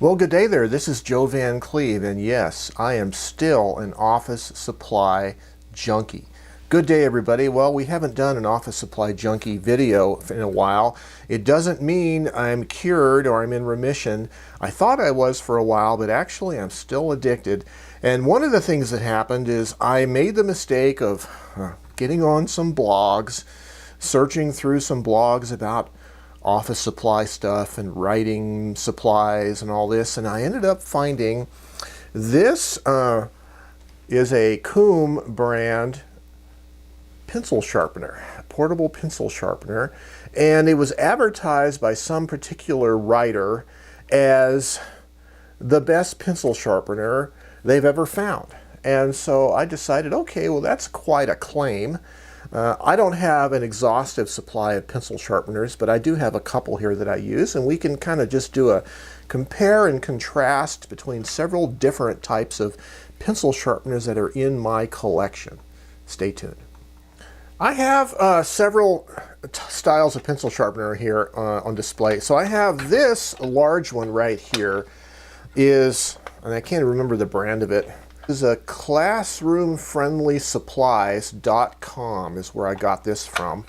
Well, good day there. This is Joe Van Cleve, and yes, I am still an Office Supply Junkie. Good day, everybody. Well, we haven't done an Office Supply Junkie video in a while. It doesn't mean I'm cured or I'm in remission. I thought I was for a while, but actually I'm still addicted. And one of the things that happened is I made the mistake of getting on some blogs, searching through some blogs about office supply stuff and writing supplies and all this, and I ended up finding this is a Coom brand pencil sharpener, portable pencil sharpener, and it was advertised by some particular writer as the best pencil sharpener they've ever found. And so I decided, okay, well, that's quite a claim. I don't have an exhaustive supply of pencil sharpeners, but I do have a couple here that I use, and we can kind of just do a compare and contrast between several different types of pencil sharpeners that are in my collection. Stay tuned. I have several styles of pencil sharpener here on display. So I have this large one right here and I can't remember the brand of it. This is a classroomfriendlysupplies.com is where I got this from.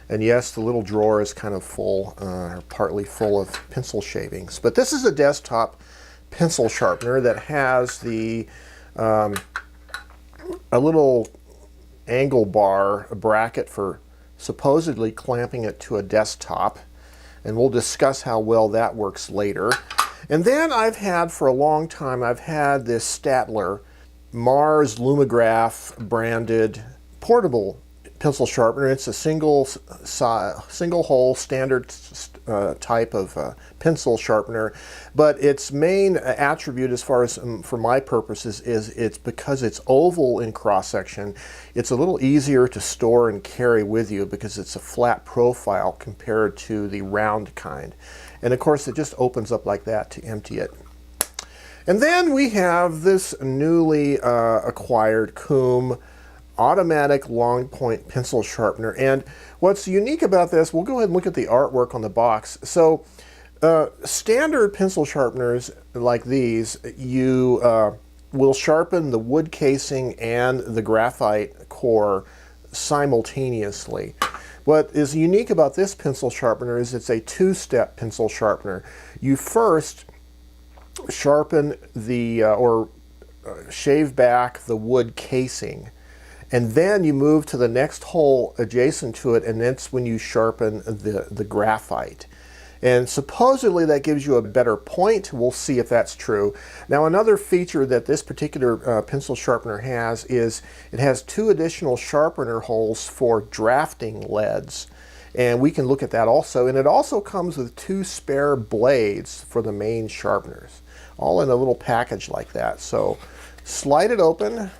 And yes, the little drawer is kind of full, or partly full of pencil shavings. But this is a desktop pencil sharpener that has a little angle bar, a bracket for supposedly clamping it to a desktop. And we'll discuss how well that works later. And then I've had, for a long time, I've had this Statler Mars Lumograph branded portable pencil sharpener. It's a single hole standard type of pencil sharpener, but its main attribute, as far as for my purposes, is it's because it's oval in cross section. It's a little easier to store and carry with you because it's a flat profile compared to the round kind. And of course, it just opens up like that to empty it. And then we have this newly acquired Coom automatic long point pencil sharpener. And what's unique about this, we'll go ahead and look at the artwork on the box. So standard pencil sharpeners like these, you will sharpen the wood casing and the graphite core simultaneously. What is unique about this pencil sharpener is it's a two-step pencil sharpener. You first sharpen shave back the wood casing, and then you move to the next hole adjacent to it, and that's when you sharpen the graphite. And supposedly that gives you a better point. We'll see if that's true. Now, another feature that this particular pencil sharpener has is it has two additional sharpener holes for drafting leads. And we can look at that also. And it also comes with two spare blades for the main sharpeners, all in a little package like that. So slide it open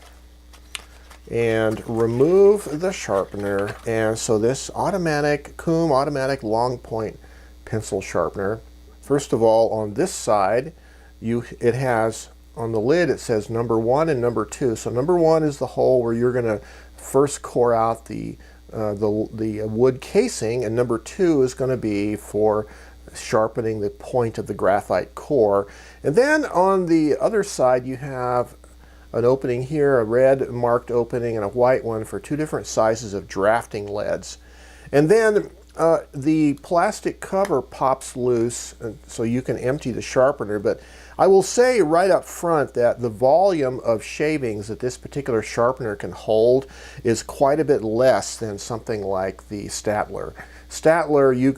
and remove the sharpener. And so this Coom automatic long point pencil sharpener, first of all, on this side, it has, on the lid, it says number 1 and number 2. So number 1 is the hole where you're going to first core out the wood casing, and number 2 is going to be for sharpening the point of the graphite core. And then on the other side, you have an opening here, a red marked opening and a white one for two different sizes of drafting leads. And then the plastic cover pops loose so you can empty the sharpener, but I will say right up front that the volume of shavings that this particular sharpener can hold is quite a bit less than something like the Statler. Statler, you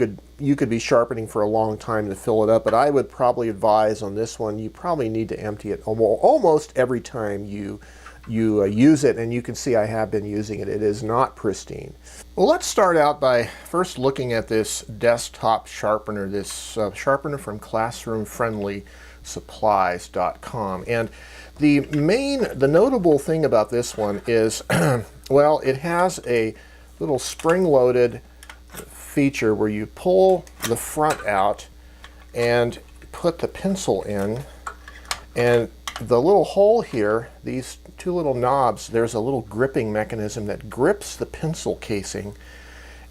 could be sharpening for a long time to fill it up, but I would probably advise on this one, you probably need to empty it almost every time you use it, and you can see I have been using it. It is not pristine. Well, let's start out by first looking at this desktop sharpener, this sharpener from classroomfriendlysupplies.com. And the notable thing about this one is, well, it has a little spring-loaded feature where you pull the front out and put the pencil in, and the little hole here, these two little knobs, there's a little gripping mechanism that grips the pencil casing,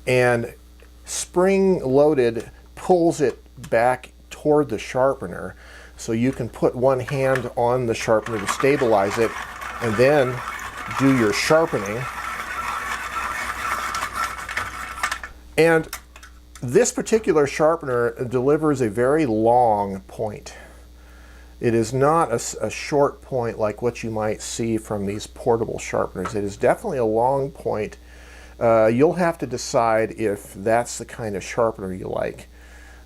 and spring-loaded pulls it back toward the sharpener, so you can put one hand on the sharpener to stabilize it and then do your sharpening. And this particular sharpener delivers a very long point. It is not a short point like what you might see from these portable sharpeners. It is definitely a long point. You'll have to decide if that's the kind of sharpener you like.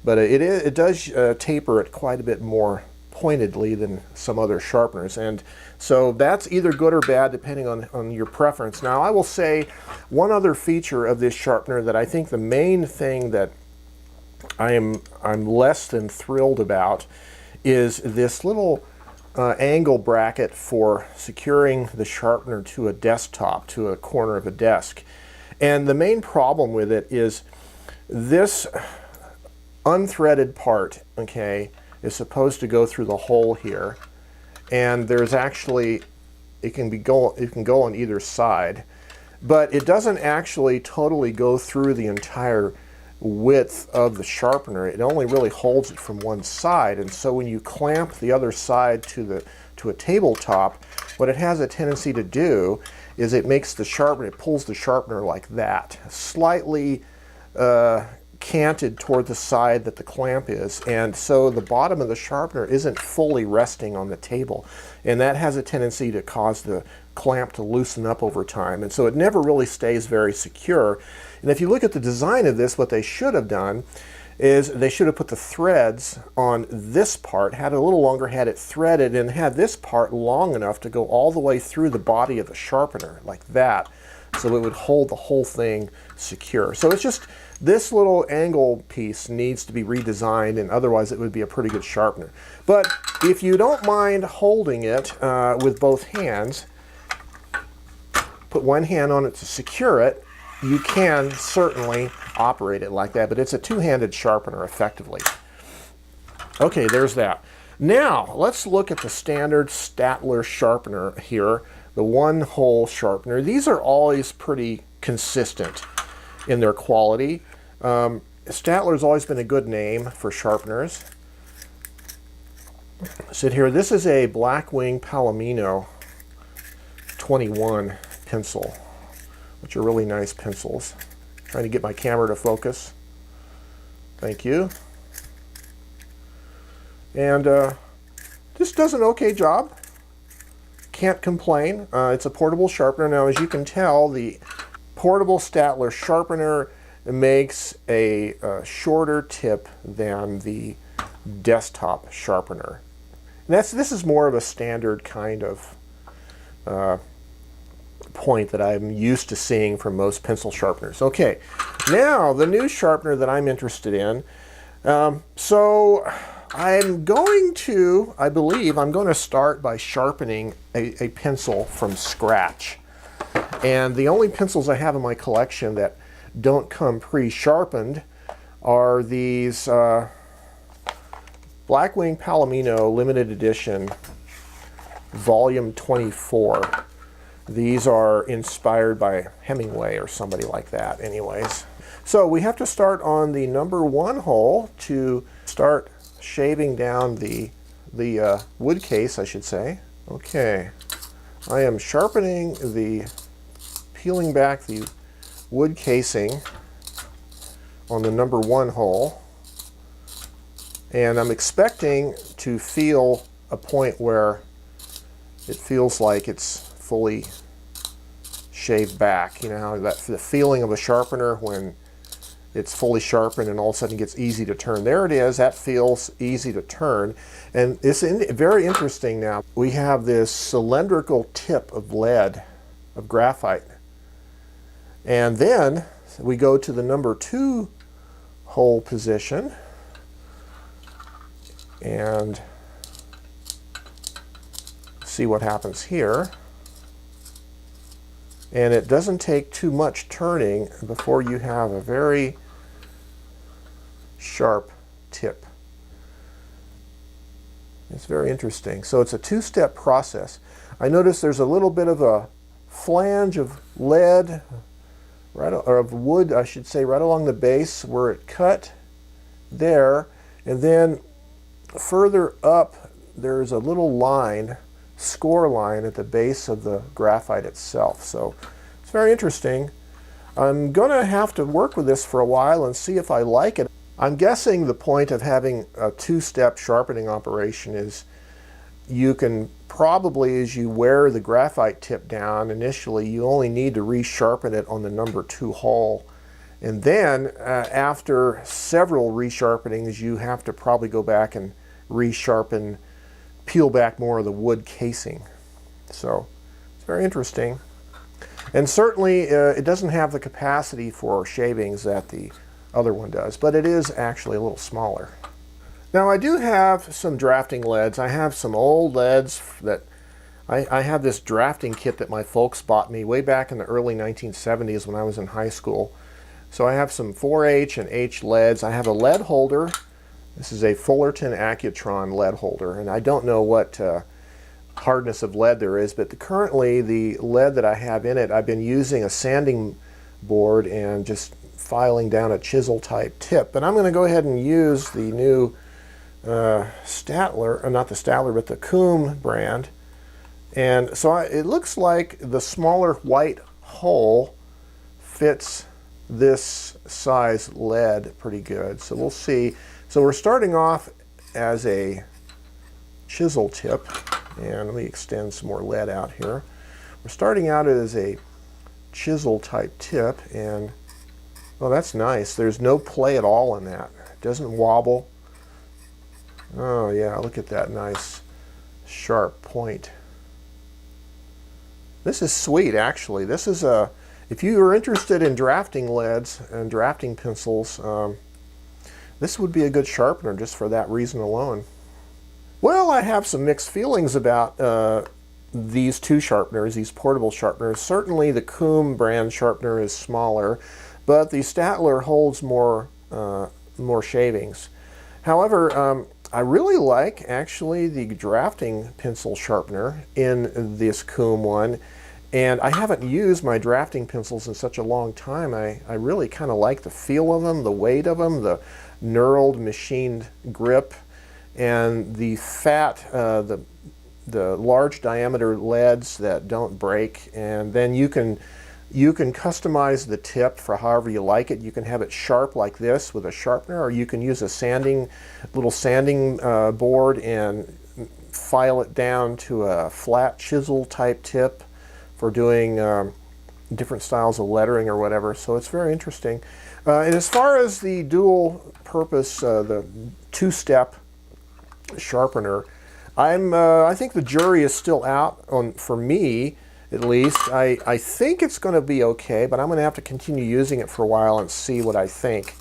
But it does taper it quite a bit more pointedly than some other sharpeners. And so that's either good or bad depending on your preference. Now I will say one other feature of this sharpener that I think the main thing that I'm less than thrilled about is this little angle bracket for securing the sharpener to a desktop, to a corner of a desk. And the main problem with it is this unthreaded part, okay, is supposed to go through the hole here, and there's actually, it can go on either side, but it doesn't actually totally go through the entire width of the sharpener. It only really holds it from one side, and so when you clamp the other side to a tabletop, what it has a tendency to do is it makes the sharpener, it pulls the sharpener like that, slightly canted toward the side that the clamp is, and so the bottom of the sharpener isn't fully resting on the table, and that has a tendency to cause the clamp to loosen up over time, and so it never really stays very secure. And if you look at the design of this, what they should have done is they should have put the threads on this part, had it a little longer, had it threaded, and had this part long enough to go all the way through the body of the sharpener, like that, so it would hold the whole thing secure. So it's just, this little angle piece needs to be redesigned, and otherwise it would be a pretty good sharpener. But if you don't mind holding it with both hands, put one hand on it to secure it, you can certainly operate it like that, but it's a two-handed sharpener effectively. Okay, there's that. Now, let's look at the standard Statler sharpener here, the one-hole sharpener. These are always pretty consistent in their quality. Statler's always been a good name for sharpeners. So here, this is a Blackwing Palomino 21 pencil, which are really nice pencils. Trying to get my camera to focus. Thank you. And this does an okay job. Can't complain. It's a portable sharpener. Now, as you can tell, the portable Statler sharpener makes a shorter tip than the desktop sharpener. And this is more of a standard kind of point that I'm used to seeing from most pencil sharpeners. Okay, now the new sharpener that I'm interested in. So I'm going to, I believe, I'm going to start by sharpening a pencil from scratch. And the only pencils I have in my collection that don't come pre-sharpened are these Blackwing Palomino limited edition volume 24. These are inspired by Hemingway or somebody like that anyways. So we have to start on the number 1 hole to start shaving down the wood case, I should say. Okay, I am sharpening peeling back the wood casing on the number 1 hole, and I'm expecting to feel a point where it feels like it's fully shaved back. You know how the feeling of a sharpener when it's fully sharpened and all of a sudden it gets easy to turn. There it is, that feels easy to turn. And it's very interesting now. We have this cylindrical tip of lead, of graphite. And then we go to the number 2 hole position and see what happens here. And it doesn't take too much turning before you have a very sharp tip. It's very interesting. So it's a 2-step process. I notice there's a little bit of a flange of lead, or of wood, I should say, right along the base where it cut there. And then further up, there's a little line, score line at the base of the graphite itself. So it's very interesting. I'm going to have to work with this for a while and see if I like it. I'm guessing the point of having a two-step sharpening operation is you can probably, as you wear the graphite tip down initially, you only need to resharpen it on the number 2 hole. And then after several resharpenings, you have to probably go back and resharpen, peel back more of the wood casing. So it's very interesting. And certainly it doesn't have the capacity for shavings that the other one does, but it is actually a little smaller. Now I do have some drafting leads. I have some old leads that I have this drafting kit that my folks bought me way back in the early 1970s when I was in high school. So I have some 4H and H leads. I have a lead holder. This is a Fullerton Accutron lead holder, and I don't know what hardness of lead there is, but currently the lead that I have in it, I've been using a sanding board and just filing down a chisel type tip. But I'm going to go ahead and use the new Statler, not the Statler, but the Coombe brand. And so it looks like the smaller white hole fits this size lead pretty good. So we'll see. So we're starting off as a chisel tip, and let me extend some more lead out here. We're starting out as a chisel type tip, and oh, that's nice. There's no play at all in that. It doesn't wobble. Oh yeah, look at that nice sharp point. This is sweet, actually. This is a, if you are interested in drafting leads and drafting pencils, this would be a good sharpener just for that reason alone. Well, I have some mixed feelings about these two sharpeners, these portable sharpeners. Certainly the Coombe brand sharpener is smaller, but the Statler holds more shavings. However, I really like actually the drafting pencil sharpener in this Coombe one, and I haven't used my drafting pencils in such a long time. I really kind of like the feel of them, the weight of them, the knurled machined grip, and the fat, the large diameter leads that don't break. And then you can customize the tip for however you like it. You can have it sharp like this with a sharpener, or you can use a little sanding board and file it down to a flat chisel type tip for doing different styles of lettering or whatever. So it's very interesting. And as far as the dual purpose, the two-step sharpener, I think the jury is still out on, for me at least. I think it's going to be okay, but I'm going to have to continue using it for a while and see what I think.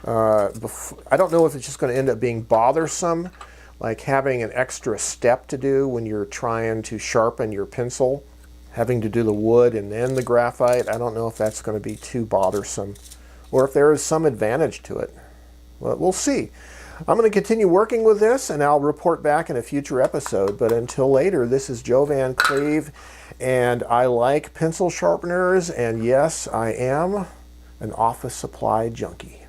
I don't know if it's just going to end up being bothersome, like having an extra step to do when you're trying to sharpen your pencil, having to do the wood and then the graphite. I don't know if that's going to be too bothersome, or if there is some advantage to it. Well, we'll see. I'm going to continue working with this, and I'll report back in a future episode. But until later, this is Joe Van Cleve, and I like pencil sharpeners, and yes, I am an office supply junkie.